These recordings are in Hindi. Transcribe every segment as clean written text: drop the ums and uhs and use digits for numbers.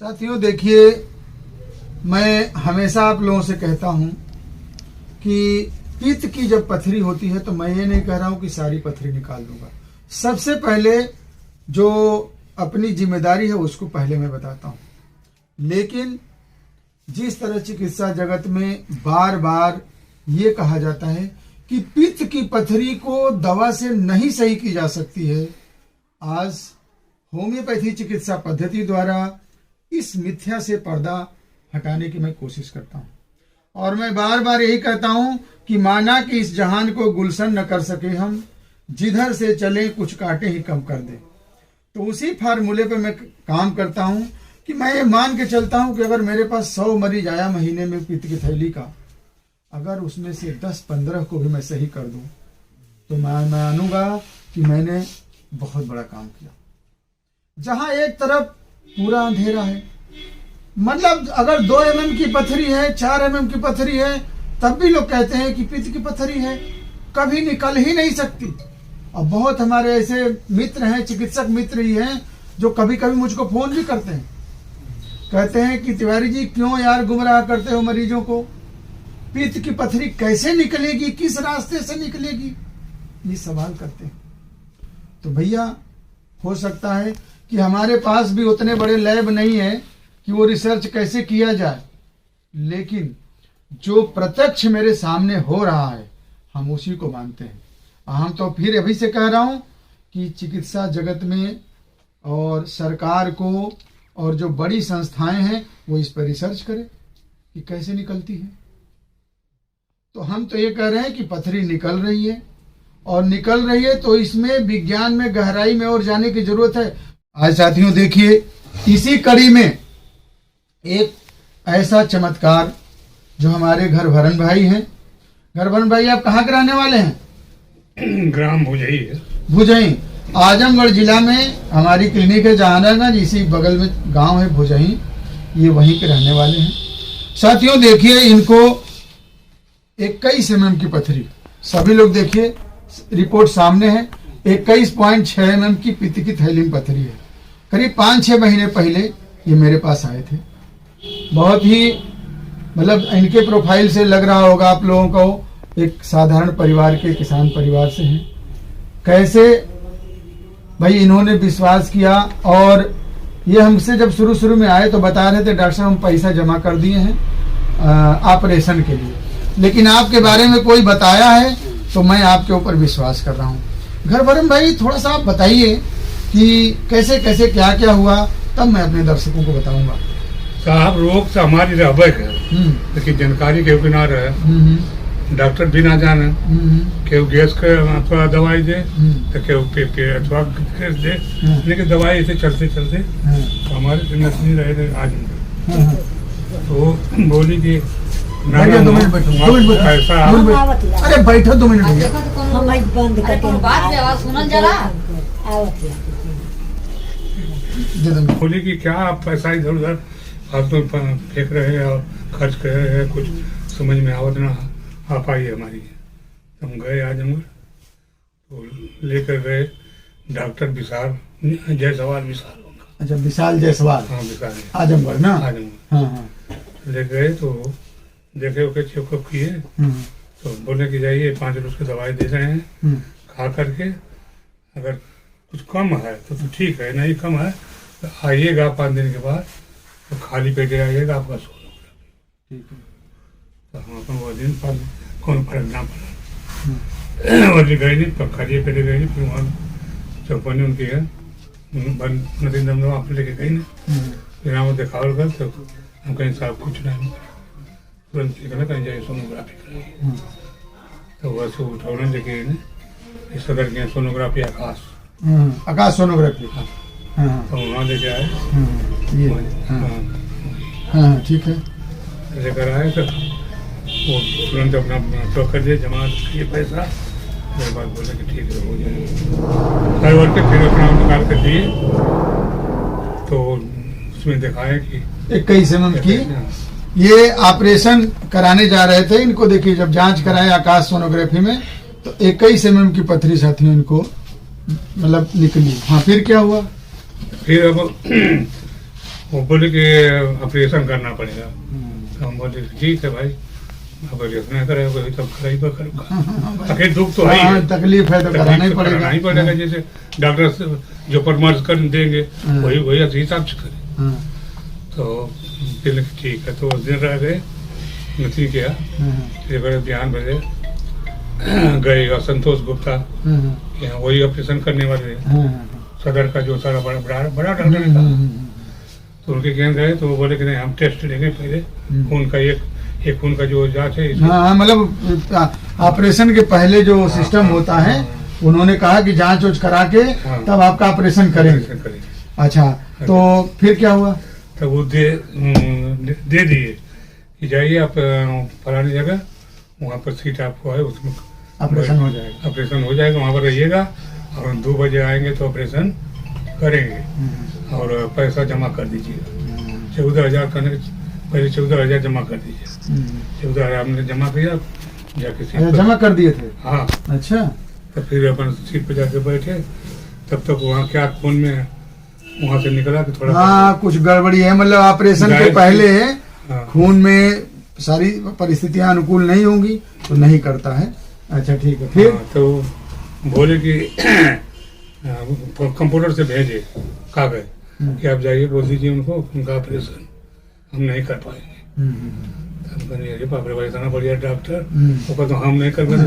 साथियों देखिए, मैं हमेशा आप लोगों से कहता हूं कि पित्त की जब पथरी होती है तो मैं ये नहीं कह रहा हूं कि सारी पथरी निकाल दूंगा। सबसे पहले जो अपनी जिम्मेदारी है उसको पहले मैं बताता हूं। लेकिन जिस तरह चिकित्सा जगत में बार बार ये कहा जाता है कि पित्त की पथरी को दवा से नहीं सही की जा सकती है, आज होम्योपैथी चिकित्सा पद्धति द्वारा इस मिथ्या से पर्दा हटाने की मैं कोशिश करता हूं। और मैं बार बार यही कहता हूं कि माना कि इस जहान को गुलशन न कर सके हम, जिधर से चले कुछ कांटे ही कम कर दे। तो उसी फार्मूले पे मैं काम करता हूं कि मैं ये मान के चलता हूं कि अगर मेरे पास 100 मरीज आया महीने में पित्त की थैली का, अगर उसमें से 10-15 को भी मैं सही कर दूं तो मैं मानूंगा कि मैंने बहुत बड़ा काम किया। जहां एक तरफ पूरा अंधेरा है, मतलब अगर 2 mm की पथरी है, 4 mm की पथरी है, तब भी लोग कहते हैं कि पित्त की पथरी है, कभी निकल ही नहीं सकती। और बहुत हमारे ऐसे मित्र हैं, चिकित्सक मित्र ही हैं, जो कभी कभी मुझको फोन भी करते हैं, कहते हैं कि तिवारी जी क्यों यार गुमराह करते हो मरीजों को, पित्त की पथरी कैसे निकलेगी, किस रास्ते से निकलेगी, ये सवाल करते हैं। तो भैया हो सकता है कि हमारे पास भी उतने बड़े लैब नहीं है कि वो रिसर्च कैसे किया जाए, लेकिन जो प्रत्यक्ष मेरे सामने हो रहा है हम उसी को मानते हैं। हम तो फिर अभी से कह रहा हूं कि चिकित्सा जगत में और सरकार को और जो बड़ी संस्थाएं हैं वो इस पर रिसर्च करें कि कैसे निकलती है। तो हम तो ये कह रहे हैं कि पथरी निकल रही है, और निकल रही है तो इसमें विज्ञान में गहराई में और जाने की जरूरत है। आज साथियों देखिए, इसी कड़ी में एक ऐसा चमत्कार जो हमारे घर भरन भाई हैं। घर भरन भाई, आप कहाँ के रहने वाले हैं? ग्राम भुजई है। भुजई, आजमगढ़ जिला में हमारी क्लिनिक है जहानागंज, इसी बगल में गांव है भुजई, ये वहीं के रहने वाले हैं। साथियों देखिए, इनको 21 mm की पथरी, सभी लोग देखिए रिपोर्ट सामने है, 21.6 mm की पित्त की थैली में पथरी है। करीब 5-6 महीने पहले ये मेरे पास आए थे। बहुत ही मतलब इनके प्रोफाइल से लग रहा होगा आप लोगों को एक साधारण परिवार के, किसान परिवार से हैं। कैसे भाई इन्होंने विश्वास किया, और ये हमसे जब शुरू में आए तो बता रहे थे डॉक्टर साहब हम पैसा जमा कर दिए हैं ऑपरेशन के लिए, लेकिन आपके बारे में कोई बताया है तो मैं आपके ऊपर विश्वास कर रहा हूँ। घर भरन भाई थोड़ा सा आप बताइए कि कैसे कैसे क्या क्या हुआ, तब मैं अपने दर्शकों को बताऊंगा। साहब रोग तो हमारी रहबे है, लेकिन जानकारी केहू के ना रहे, डॉक्टर भी ना जाने, केहू गैस के अथवा दवाई दे तो केहू पे अथवा गैस दे, लेकिन दवाई ऐसे चलते चलते तो हमारे नसली रहे थे आज। तो बोली कि अरे बैठो 2 मिनट भैया, बोली कि क्या आप पैसा इधर उधर फालतू फेंक रहे हैं और खर्च कर रहे हैं, कुछ समझ में आवत ना, आप आइए हमारी। हम गए आजमगढ़, तो लेकर गए डॉक्टर विशाल जायसवाल, विशाल। अच्छा, विशाल जायसवाल। हाँ विशाल, आजमगढ़ ना। आजमगढ़। हाँ। ले गए तो देखे ओके, चेकअप किए तो बोले कि जाइए 5 रोज की दवाई दे रहे हैं, खा करके अगर कुछ कम है तो ठीक है, नहीं कम है तो आइएगा 5 दिन के बाद, तो खाली पेट आइएगा, आपका सोनोग्राफी। ठीक है। तो हम अपन वो दिन पर कौन फर्क ना पड़ा, वो गए नहीं, तो खाली पेट गए नहीं। फिर वहाँ चौपने उनकी है नदी दमदम आप लेके गई नहीं, फिर वहाँ दिखावल कर तो हम कहीं साहब कुछ नहीं, तुरंत कहीं जाइए सोनोग्राफी कराइए। तो वैसे उठौने लेके सदर के सोनोग्राफी आकाश सोनोग्राफी, तो वहाँ लेके आए। ये हाँ ठीक है, लेकर आए तो वो तुरंत अपना तो कर दिए, जमा किए पैसा, मेरे बाद बोले कि ठीक है हो जाए। हर वर्ग के फिर अपना निकाल कर दिए, तो उसमें दिखाया कि 21 mm की ये ऑपरेशन कराने जा रहे थे। इनको देखिए, जब जांच कराए आकाश सोनोग्राफी में तो 21 mm की पथरी साथियों इनको मतलब निकली। हाँ फिर क्या हुआ? फिर अब वो बोले कि ऑपरेशन करना पड़ेगा। तो हम बोले ठीक है भाई, ऑपरेशन नहीं करेगा कोई तब कराई करूँगा। आखिर दुख तो है ही है, तकलीफ है तो कराना ही पड़ेगा। कराना ही पड़ेगा। जैसे डॉक्टर से जो परामर्श कर देंगे वही वही अच्छी हिसाब से करें। तो फिर ठीक है, तो उस दिन रह गए, नहीं किया। फिर बड़े ध्यान बजे गए और संतोष गुप्ता यहाँ वही ऑपरेशन करने वाले सदर का जो सारा बड़ा डॉक्टर है था, तो उनके यहाँ गए तो वो बोले कि नहीं हम टेस्ट लेंगे पहले खून का, एक खून का जो जांच है। हाँ, मतलब ऑपरेशन के पहले जो सिस्टम होता है उन्होंने कहा कि जांच वांच करा के तब आपका ऑपरेशन करेंगे। अच्छा, तो फिर क्या हुआ? तब वो दे दिए कि जाइए आप फलानी जगह, वहाँ पर सीट आपको है, उसमें ऑपरेशन हो जाएगा। ऑपरेशन हो जाएगा, वहाँ पर रहिएगा और 2 बजे आएंगे तो ऑपरेशन करेंगे और पैसा जमा कर दीजिएगा। 14,000 करने के पहले 14,000 जमा कर दीजिए। 14,000 हमने जमा किया, जाके सीट जमा कर दिए थे। हाँ, अच्छा। तो फिर अपन सीट पर जाके बैठे, तब तक वहाँ क्या खून में वहाँ से निकला कि थोड़ा हाँ कुछ गड़बड़ी है, मतलब ऑपरेशन के पहले खून में सारी परिस्थितियां अनुकूल नहीं होंगी तो नहीं करता है। अच्छा ठीक है, फिर तो बोले कि कंप्यूटर से भेजे कागज कि आप जाइए बोल दीजिए उनको उनका ऑपरेशन हम नहीं कर पाएंगे। हम कहने अरे बाप रे भाई इतना बढ़िया डॉक्टर, वो तो हम नहीं करेगा।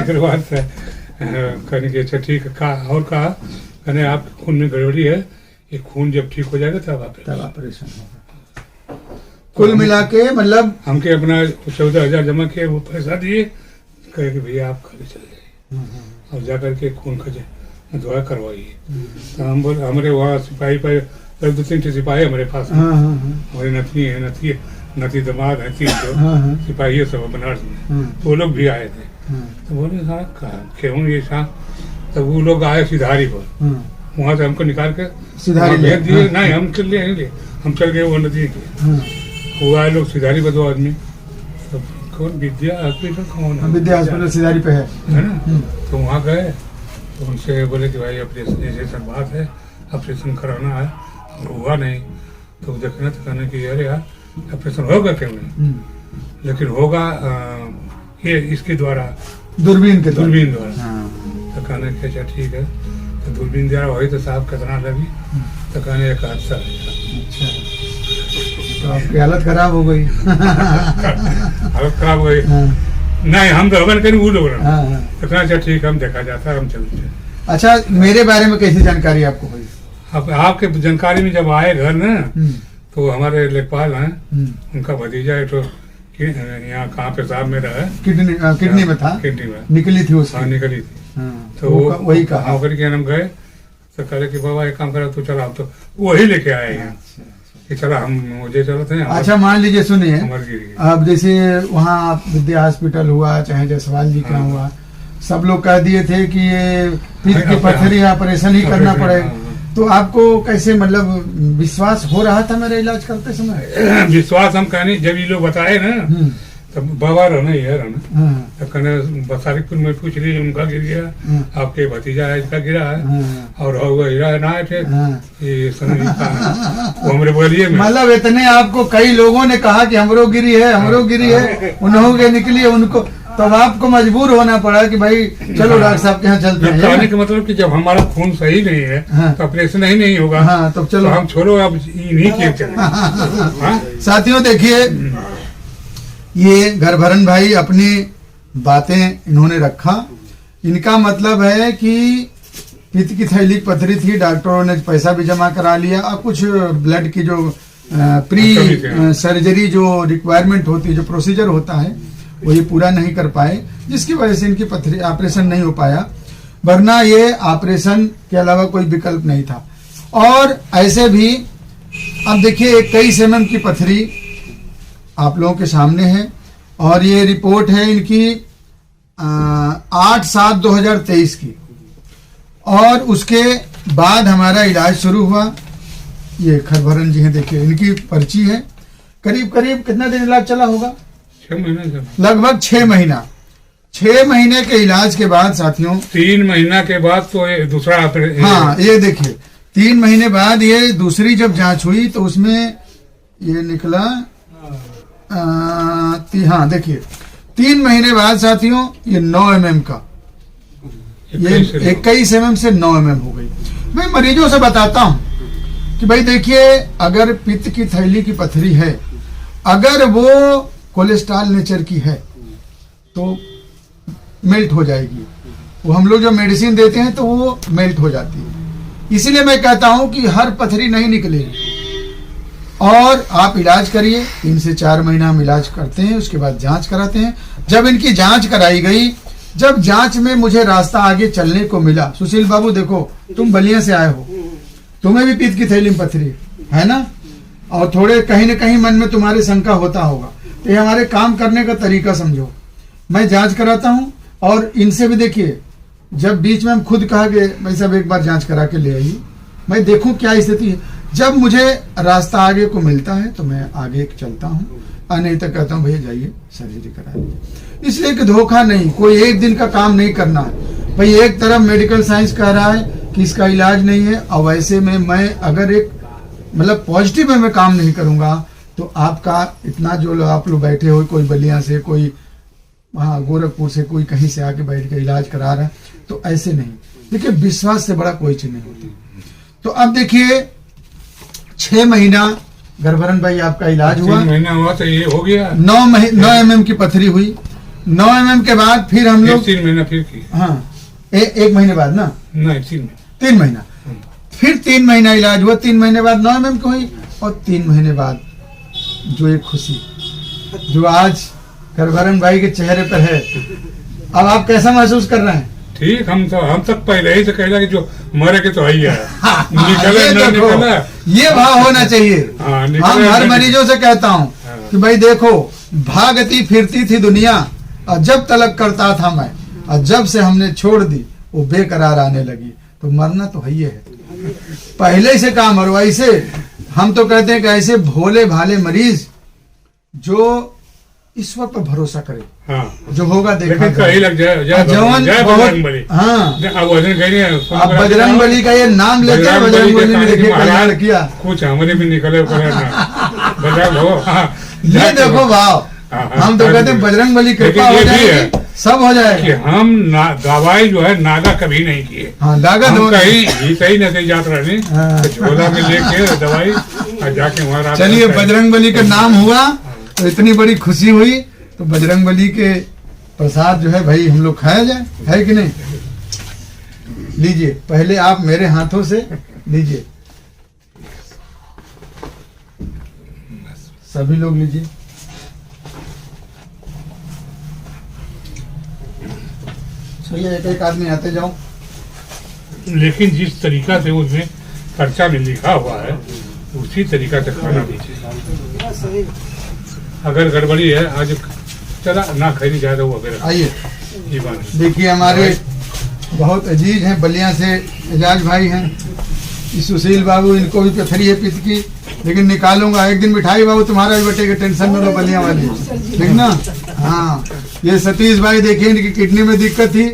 फिर बात कहने की अच्छा ठीक है, कहा और कहा कहने आप खून में गड़बड़ी है, ये खून जब ठीक हो जाएगा तब ऑपरेशन होगा। कुल मिला के मतलब हमके अपना 14,000 जमा किए, वो पैसा दिए, कहे कि भैया आप खाली चले जाइए और जा करके खून का दवा करवाइए। तो हम बोले हमारे वहाँ सिपाही पर 2-3 सिपाही हमारे पास, हमारे नथनी है, नथी दमाद है 3 सिपाही है सब बनारस में, तो वो लोग भी आए थे। तो बोले हाँ क्यों ये था, तब वो लोग आए सिधारी पर, वहाँ से हमको निकाल के सिधारी भेज दिए। नहीं हम चल लिए, हम चल गए वो नदी के, वो आए लोग सिधारी पर 2 आदमी। तो कौन विद्या हॉस्पिटल, कौन है विद्या हॉस्पिटल सिधारी पे है ना। तो वहाँ गए तो उनसे बोले कि भाई ऑपरेशन ऐसे सब बात है, ऑपरेशन कराना है और हुआ नहीं। तो देखना तो कहने की अरे यार ऑपरेशन होगा क्यों नहीं, लेकिन होगा ये इसके द्वारा दूरबीन द्वारा। तो कहने की अच्छा ठीक है, तो दूरबीन द्वारा वही तो साहब कितना लगी, तो कहने एक हादसा। अच्छा, तो आपकी हालत खराब हो गई। हालत खराब हो गई। नहीं हम तो होगा कहीं वो लोग तो कहना अच्छा ठीक है हम देखा जाता है, हम चलते। अच्छा, मेरे बारे में कैसी जानकारी आपको हुई? अब आपके जानकारी में जब आए घर ना, तो हमारे लेखपाल हैं, उनका भतीजा है, तो यहाँ कहाँ पेशाब में रहा, किडनी में था, किडनी में निकली थी उसकी। हाँ निकली थी। तो वही कहा के हम गए तो कहे कि बाबा एक काम करा तो चला, तो वही लेके आए हैं कि चला हम मुझे चलते हैं। अच्छा मान लीजिए सुनिए, अब जैसे वहाँ विद्या हॉस्पिटल हुआ चाहे जसवाल जी का हुआ, सब लोग कह दिए थे कि ये पीठ की पत्थरी ऑपरेशन ही करना पड़ेगा, तो आपको कैसे मतलब विश्वास हो रहा था मेरा इलाज करते समय? विश्वास हम कहने जब ये लोग बताए ना तब बाबा रहना है रहना, तो कहने बसारीपुर में पूछ लीजिए उनका गिर गया, आपके भतीजा है इसका गिरा है, और हीरा ना थे ये वो हमारे बोलिए मतलब इतने आपको कई लोगों ने कहा कि हमरो गिरी है उन्होंने निकली है उनको, तब आपको मजबूर होना पड़ा कि भाई चलो डॉक्टर साहब के यहाँ चलते हैं। कहने का मतलब कि जब हमारा खून सही नहीं है तो ऑपरेशन ही नहीं होगा, तो चलो हम छोड़ो अब नहीं किए चले। साथियों देखिए, ये घरभरन भाई अपनी बातें इन्होंने रखा, इनका मतलब है कि पित्त की थैली पथरी थी, डॉक्टरों ने पैसा भी जमा करा लिया और कुछ ब्लड की जो प्री सर्जरी जो रिक्वायरमेंट होती है, जो प्रोसीजर होता है वो ये पूरा नहीं कर पाए, जिसकी वजह से इनकी पथरी ऑपरेशन नहीं हो पाया, वरना ये ऑपरेशन के अलावा कोई विकल्प नहीं था। और ऐसे भी अब देखिए 21 mm की पथरी आप लोगों के सामने है और ये रिपोर्ट है इनकी 8/7/2023 की, और उसके बाद हमारा इलाज शुरू हुआ। ये खरभरन जी हैं, देखिए इनकी पर्ची है, करीब करीब कितना दिन इलाज चला होगा? 6 महीने, लगभग 6 महीना। 6 महीने के इलाज के बाद साथियों 3 महीना के बाद तो ये दूसरा ऑपरेशन। हाँ ये देखिए 3 महीने बाद ये दूसरी जब जांच हुई तो उसमें ये निकला हाँ देखिए 3 महीने बाद साथियों ये 9 mm का, ये 21 mm से 9 mm हो गई। मैं मरीजों से बताता हूं कि भाई देखिए, अगर पित्त की थैली की पथरी है, अगर वो कोलेस्ट्रॉल नेचर की है तो मेल्ट हो जाएगी। वो हम लोग जो मेडिसिन देते हैं तो वो मेल्ट हो जाती है। इसीलिए मैं कहता हूं कि हर पथरी नहीं निकलेगी और आप इलाज करिए। 3 से 4 महीना हम इलाज करते हैं, उसके बाद जांच कराते हैं। जब इनकी जांच कराई गई, जब जांच में मुझे रास्ता आगे चलने को मिला, सुशील बाबू देखो तुम बलिया से आए हो, तुम्हें भी पित्त की थैली में पथरी है ना, और थोड़े कहीं न कहीं मन में तुम्हारे शंका होता होगा। तो ये हमारे काम करने का तरीका समझो। मैं जांच कराता हूँ और इनसे भी देखिए, जब बीच में हम खुद कहा कि भाई साहब एक बार जांच करा के ले आइए, मैं देखूं क्या स्थिति है। जब मुझे रास्ता आगे को मिलता है तो मैं आगे चलता हूँ, नहीं तो कहता हूँ भैया जाइए सर्जरी करा लीजिए। इसलिए कि धोखा नहीं, कोई एक दिन का काम नहीं करना है भाई। एक तरफ मेडिकल साइंस कह रहा है कि इसका इलाज नहीं है, और वैसे में मैं अगर एक मतलब पॉजिटिव में मैं काम नहीं करूंगा तो आपका इतना जो आप लोग बैठे हो, कोई बलिया से, कोई वहाँ गोरखपुर से, कोई कहीं से आके बैठ के इलाज करा रहा है, तो ऐसे नहीं। देखिए विश्वास से बड़ा कोई चीज नहीं होती। तो अब देखिए 6 महीना गर्भरण भाई आपका इलाज हुआ, 3 महीना हुआ तो ये हो गया। 9 mm की पथरी हुई। 9 mm के बाद फिर हम लोग 3 महीना फिर की। हाँ 1 महीने बाद ना, नहीं 3 महीना, फिर 3 महीना इलाज हुआ। 3 महीने बाद 9 mm की हुई, और 3 महीने बाद जो एक खुशी जो आज गर्भरण भाई के चेहरे पर है, अब आप कैसा महसूस कर रहे हैं? ठीक, हम तक पहले ही से कहला कि जो मरे के तो आई है। ये भाव होना चाहिए। हम हर मरीजों से कहता हूँ कि भाई देखो, भागती फिरती थी दुनिया और जब तलक करता था मैं, और जब से हमने छोड़ दी वो बेकरार आने लगी। तो मरना तो है ही है, पहले से काम। और वैसे हम तो कहते हैं कि ऐसे भोले भाले मरीज जो ईश्वर पर भरोसा करे, हाँ, जो होगा देखा कहीं लग जाए जवान बजरंग बली। हाँ, अब वजन कहीं अब बजरंग बली का ये नाम लेते हैं, बजरंग बली ने देखिए कल्याण किया, कुछ हमारे भी निकले बजरंग हो। ये देखो भाव, हम तो कहते हैं बजरंग बली कृपा हो जाएगी, सब हो जाएगा। हम दवाई जो है नागा कभी नहीं किए। हाँ, नागा कहीं नहीं जात रहने, झोला में लेके दवाई जाके वहाँ। चलिए बजरंग बली का नाम हुआ तो इतनी बड़ी खुशी हुई, तो बजरंग बली के प्रसाद जो है भाई हम लोग खाया जाए, है कि नहीं? लीजिए, पहले आप मेरे हाथों से लीजिए, सभी लोग लीजिए। भैया एक एक आदमी आते जाओ। लेकिन जिस तरीका से उसमें पर्चा में लिखा हुआ है उसी तरीका से खाना दीजिए। अगर गड़बड़ी है आज चला ना खाई जाए तो वो अगर आइए देखिए, हमारे बहुत अजीज हैं, बलिया से एजाज भाई हैं, सुशील बाबू, इनको भी पथरी है पित्त की, लेकिन निकालूंगा एक दिन। मिठाई बाबू तुम्हारा भी बटेगा, टेंशन में लो, बलिया वाली, ठीक ना? हाँ, ये सतीश भाई देखिए, इनकी किडनी में दिक्कत थी,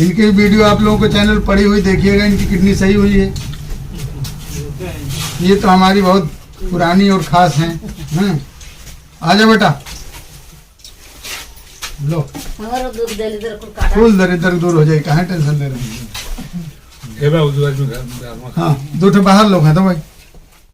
इनकी वीडियो आप लोगों को चैनल पड़ी हुई देखिएगा, इनकी किडनी सही हुई है। ये तो हमारी बहुत पुरानी और खास हैं। आजा बेटा, लो फुल दरिद्र दूर हो जाए, कहाँ टेंशन ले रहे हैं। हाँ, 2 बाहर लोग हैं तो भाई